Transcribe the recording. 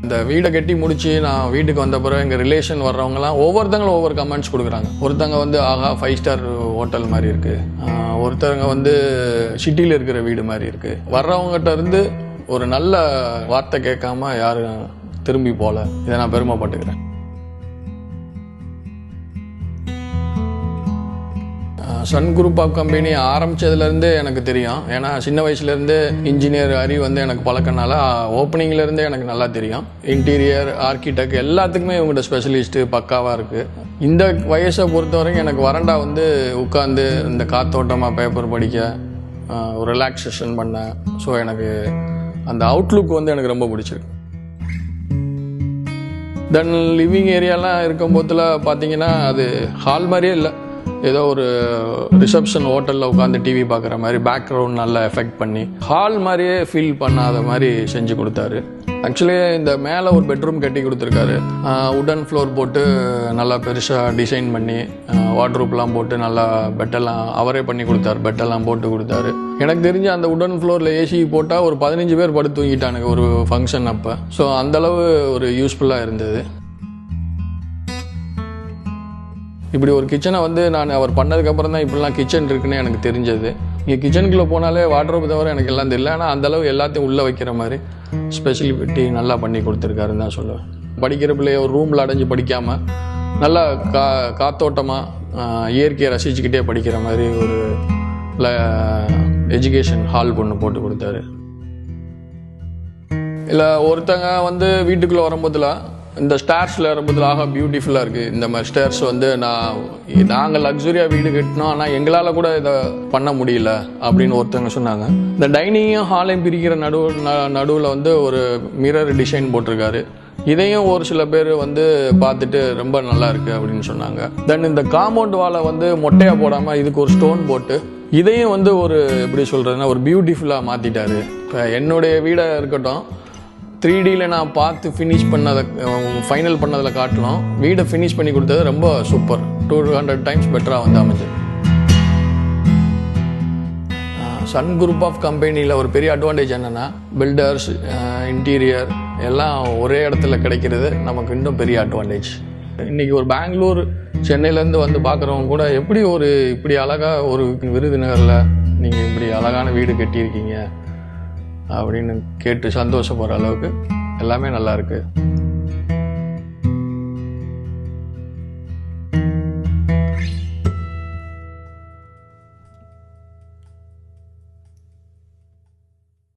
இந்த வீடை கட்டி முடிச்சு நான் வீட்டுக்கு வந்த பிறகு எங்கள் ரிலேஷன் வர்றவங்கலாம் ஒவ்வொருத்தங்களும் ஒவ்வொரு கமெண்ட்ஸ் கொடுக்குறாங்க. ஒருத்தங்க வந்து ஆகா 5 ஸ்டார் ஹோட்டல் மாதிரி இருக்குது, ஒருத்தவங்க வந்து சிட்டியில் இருக்கிற வீடு மாதிரி இருக்குது. வர்றவங்ககிட்ட இருந்து ஒரு நல்ல வார்த்தை கேட்காம யாரும் திரும்பி போகல. இதை நான் பெருமைப்பட்டுக்கிறேன். சன் குரூப் ஆஃப் கம்பெனி ஆரம்பித்ததுலேருந்தே எனக்கு தெரியும். ஏன்னா சின்ன வயசுலேருந்தே இன்ஜினியர் அறிவு வந்து எனக்கு பழக்கனால ஓப்பனிங்லேருந்தே எனக்கு நல்லா தெரியும். இன்டீரியர், ஆர்கிடெக்ட் எல்லாத்துக்குமே இவங்கள்ட்ட ஸ்பெஷலிஸ்ட்டு பக்காவாக இருக்குது. இந்த வயசை பொறுத்த வரைக்கும் எனக்கு வரண்டா வந்து உட்காந்து இந்த காத்தோட்டமாக பேப்பர் படிக்க, ஒரு ரிலாக்ஸேஷன் பண்ண. ஸோ எனக்கு அந்த அவுட்லுக் வந்து எனக்கு ரொம்ப பிடிச்சிருக்கு. தென் லிவிங் ஏரியாலாம் இருக்கும் போதில் பார்த்தீங்கன்னா அது ஹால் மாதிரியே இல்லை, ஏதோ ஒரு ரிசப்ஷன் ஹோட்டலில் உட்காந்து டிவி பார்க்குற மாதிரி பேக்ரவுண்ட் நல்லா எஃபெக்ட் பண்ணி ஹால் மாதிரியே ஃபீல் பண்ணாத மாதிரி செஞ்சு கொடுத்தாரு. ஆக்சுவலி இந்த மேலே ஒரு பெட்ரூம் கட்டி கொடுத்துருக்காரு. உடன் ஃப்ளோர் போட்டு நல்லா பெருசாக டிசைன் பண்ணி வார்ட்ரூப்லாம் போட்டு நல்லா பெட்டெல்லாம் அவரே பண்ணி கொடுத்தாரு. பெட்டெல்லாம் போட்டு கொடுத்தாரு. எனக்கு தெரிஞ்சு அந்த உடன் ஃப்ளோரில் ஏசி போட்டால் ஒரு 15 பேர் படுத்து தூங்கிட்டானுங்க ஒரு ஃபங்க்ஷன் அப்போ. ஸோ அந்தளவு ஒரு யூஸ்ஃபுல்லாக இருந்தது. இப்படி ஒரு கிச்சனை வந்து நான் அவர் பண்ணதுக்கப்புறம் தான் இப்படிலாம் கிச்சன் இருக்குன்னு எனக்கு தெரிஞ்சது. இங்கே கிச்சனுக்குள்ளே போனாலே வார்ட்ரோப் தவிர எனக்கு எல்லாம் தெரியல. ஆனால் அந்தளவு எல்லாத்தையும் உள்ளே வைக்கிற மாதிரி ஸ்பெஷலிட்டி நல்லா பண்ணி கொடுத்துருக்காருன்னு தான் சொல்லுவேன். படிக்கிற பிள்ளைய ஒரு ரூமில் அடைஞ்சு படிக்காமல் நல்லா காத்தோட்டமாக இயற்கையை ரசிச்சுக்கிட்டே படிக்கிற மாதிரி ஒரு எஜுகேஷன் ஹால் ஒன்று போட்டு கொடுத்தாரு. இல்லை ஒருத்தங்க வந்து வீட்டுக்குள்ளே வரும்போதில் இந்த ஸ்டேர்ஸில் வரும்போதில் ஆகா பியூட்டிஃபுல்லாக இருக்குது, இந்த மாதிரி ஸ்டேர்ஸ் வந்து நாங்கள் லக்ஸுரியாக வீடு கட்டினோம் ஆனால் எங்களால் கூட இதை பண்ண முடியல அப்படின்னு ஒருத்தவங்க சொன்னாங்க. இந்த டைனிங்கும் ஹாலையும் பிரிக்கிற நடுவில் வந்து ஒரு மிரர் டிசைன் போட்டிருக்காரு. இதையும் ஒரு சில பேர் வந்து பார்த்துட்டு ரொம்ப நல்லா இருக்குது அப்படின்னு சொன்னாங்க. தென் இந்த காம்பவுண்ட் வாலை வந்து மொட்டையாக போடாமல் இதுக்கு ஒரு ஸ்டோன் போட்டு இதையும் வந்து ஒரு எப்படி சொல்கிறதுனா ஒரு பியூட்டிஃபுல்லாக மாற்றிட்டாரு. இப்போ என்னுடைய வீடை இருக்கட்டும் 3Dயில் நான் பார்த்து ஃபினிஷ் பண்ணதை ஃபைனல் பண்ணதில் காட்டலாம், வீடை ஃபினிஷ் பண்ணி கொடுத்தது ரொம்ப சூப்பர். 200 டைம்ஸ் பெட்டராக வந்து அமைஞ்சது. சன் குரூப் ஆஃப் கம்பெனியில் ஒரு பெரிய அட்வான்டேஜ் என்னென்னா பில்டர்ஸ், இன்டீரியர் எல்லாம் ஒரே இடத்துல கிடைக்கிறது நமக்கு இன்னும் பெரிய அட்வான்டேஜ். இன்றைக்கி ஒரு பெங்களூர், சென்னையிலேருந்து வந்து பார்க்குறவங்க கூட எப்படி இப்படி அழகாக ஒரு விருதுநகரில் நீங்கள் இப்படி அழகான வீடு கட்டியிருக்கீங்க அப்படின்னு கேட்டு சந்தோஷப்படுற அளவுக்கு எல்லாமே நல்லா இருக்குது.